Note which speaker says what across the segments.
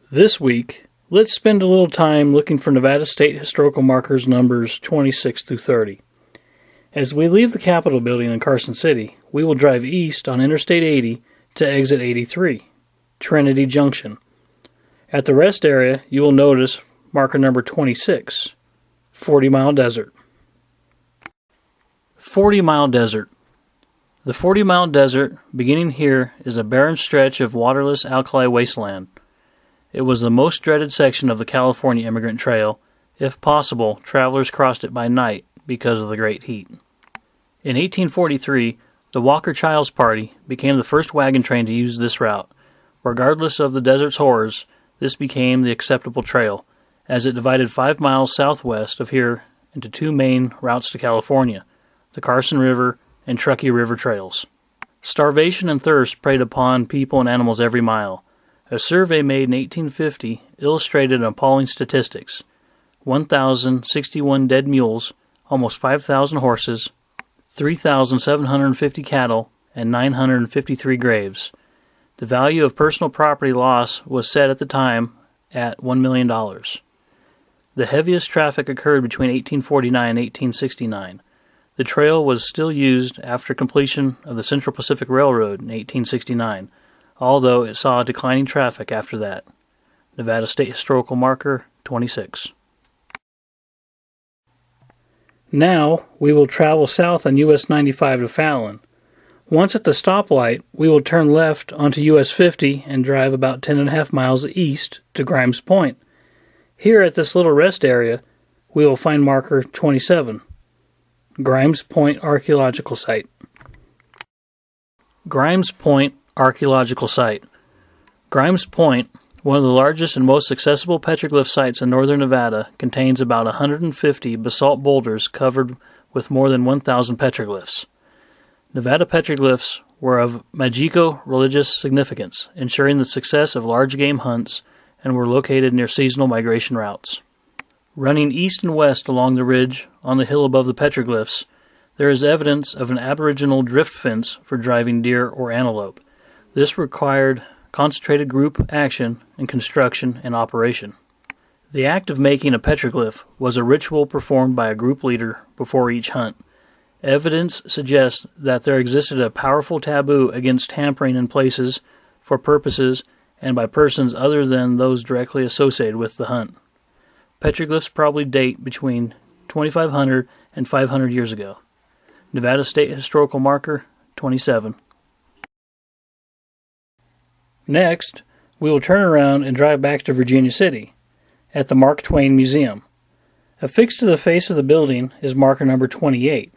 Speaker 1: This week, let's spend a little time looking for Nevada State Historical Markers numbers 26 through 30. As we leave the Capitol building in Carson City, we will drive east on Interstate 80 to exit 83, Trinity Junction. At the rest area, you will notice marker number 26, 40 Mile Desert. 40 Mile Desert. The 40 Mile Desert, beginning here, is a barren stretch of waterless alkali wasteland. It was the most dreaded section of the California Immigrant Trail. If possible, travelers crossed it by night because of the great heat. In 1843, the Walker-Childs Party became the first wagon train to use this route. Regardless of the desert's horrors, this became the acceptable trail, as it divided 5 miles southwest of here into two main routes to California, the Carson River and Truckee River trails. Starvation and thirst preyed upon people and animals every mile. A survey made in 1850 illustrated appalling statistics: 1,061 dead mules, almost 5,000 horses, 3,750 cattle, and 953 graves. The value of personal property loss was set at the time at $1 million. The heaviest traffic occurred between 1849 and 1869. The trail was still used after completion of the Central Pacific Railroad in 1869, although it saw declining traffic after that. Nevada State Historical Marker 26. Now, we will travel south on US 95 to Fallon. Once at the stoplight, we will turn left onto US 50 and drive about 10.5 miles east to Grimes Point. Here at this little rest area, we will find marker 27, Grimes Point Archaeological Site. Grimes Point Archaeological Site. Grimes Point, one of the largest and most accessible petroglyph sites in northern Nevada, contains about 150 basalt boulders covered with more than 1,000 petroglyphs. Nevada petroglyphs were of magico-religious significance, ensuring the success of large game hunts, and were located near seasonal migration routes. Running east and west along the ridge on the hill above the petroglyphs, there is evidence of an aboriginal drift fence for driving deer or antelope. This required concentrated group action in construction and operation. The act of making a petroglyph was a ritual performed by a group leader before each hunt. Evidence suggests that there existed a powerful taboo against tampering in places, for purposes, and by persons other than those directly associated with the hunt. Petroglyphs probably date between 2,500 and 500 years ago. Nevada State Historical Marker 27. Next, we will turn around and drive back to Virginia City, at the Mark Twain Museum. Affixed to the face of the building is marker number 28.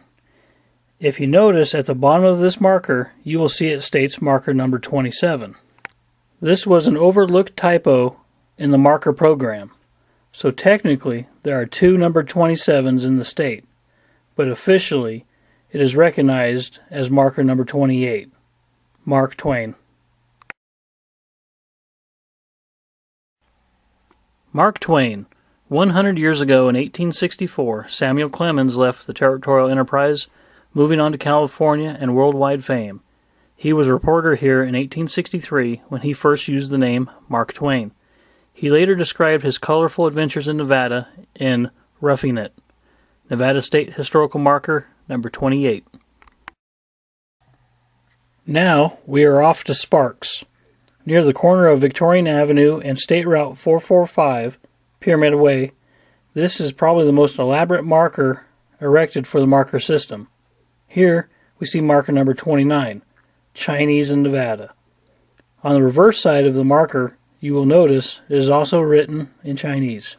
Speaker 1: If you notice at the bottom of this marker, you will see it states marker number 27. This was an overlooked typo in the marker program, so technically there are two number 27s in the state, but officially it is recognized as marker number 28, Mark Twain. Mark Twain. 100 years ago in 1864, Samuel Clemens left the territorial enterprise, moving on to California and worldwide fame. He was a reporter here in 1863 when he first used the name Mark Twain. He later described his colorful adventures in Nevada in Roughing It. Nevada State Historical Marker number 28. Now we are off to Sparks. Near the corner of Victorian Avenue and State Route 445, Pyramid Way, this is probably the most elaborate marker erected for the marker system. Here we see marker number 29, Chinese in Nevada. On the reverse side of the marker, you will notice it is also written in Chinese.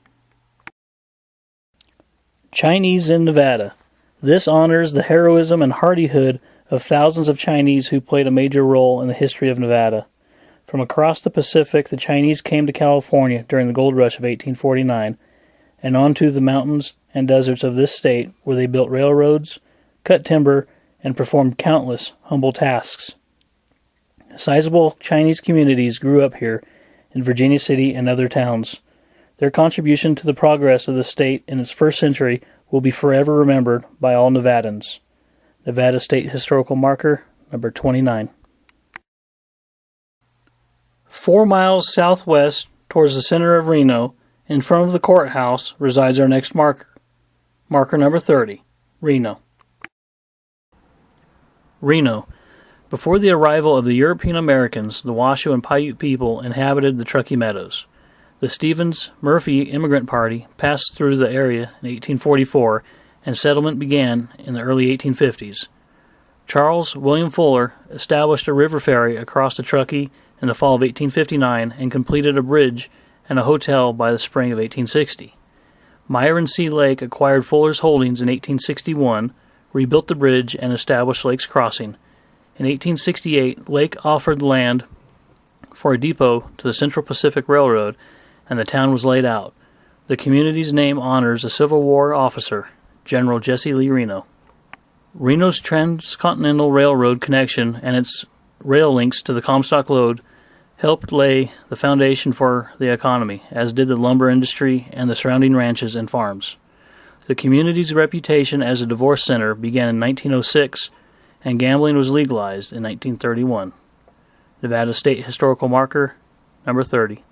Speaker 1: Chinese in Nevada. This honors the heroism and hardihood of thousands of Chinese who played a major role in the history of Nevada. From across the Pacific, the Chinese came to California during the gold rush of 1849 and onto the mountains and deserts of this state, where they built railroads, cut timber, and performed countless humble tasks. Sizable Chinese communities grew up here in Virginia City and other towns. Their contribution to the progress of the state in its first century will be forever remembered by all Nevadans. Nevada State Historical Marker number 29. 4 miles southwest towards the center of Reno, in front of the courthouse, resides our next marker. Marker number 30, Reno. Reno. Before the arrival of the European Americans, the Washoe and Paiute people inhabited the Truckee Meadows. The Stevens-Murphy Immigrant Party passed through the area in 1844, and settlement began in the early 1850s. Charles William Fuller established a river ferry across the Truckee in the fall of 1859 and completed a bridge and a hotel by the spring of 1860. Myron C. Lake acquired Fuller's holdings in 1861, rebuilt the bridge, and established Lake's Crossing. In 1868, Lake offered land for a depot to the Central Pacific Railroad, and the town was laid out. The community's name honors a Civil War officer, General Jesse Lee Reno. Reno's transcontinental railroad connection and its rail links to the Comstock Lode helped lay the foundation for the economy, as did the lumber industry and the surrounding ranches and farms. The community's reputation as a divorce center began in 1906, and gambling was legalized in 1931. Nevada State Historical Marker, number 30.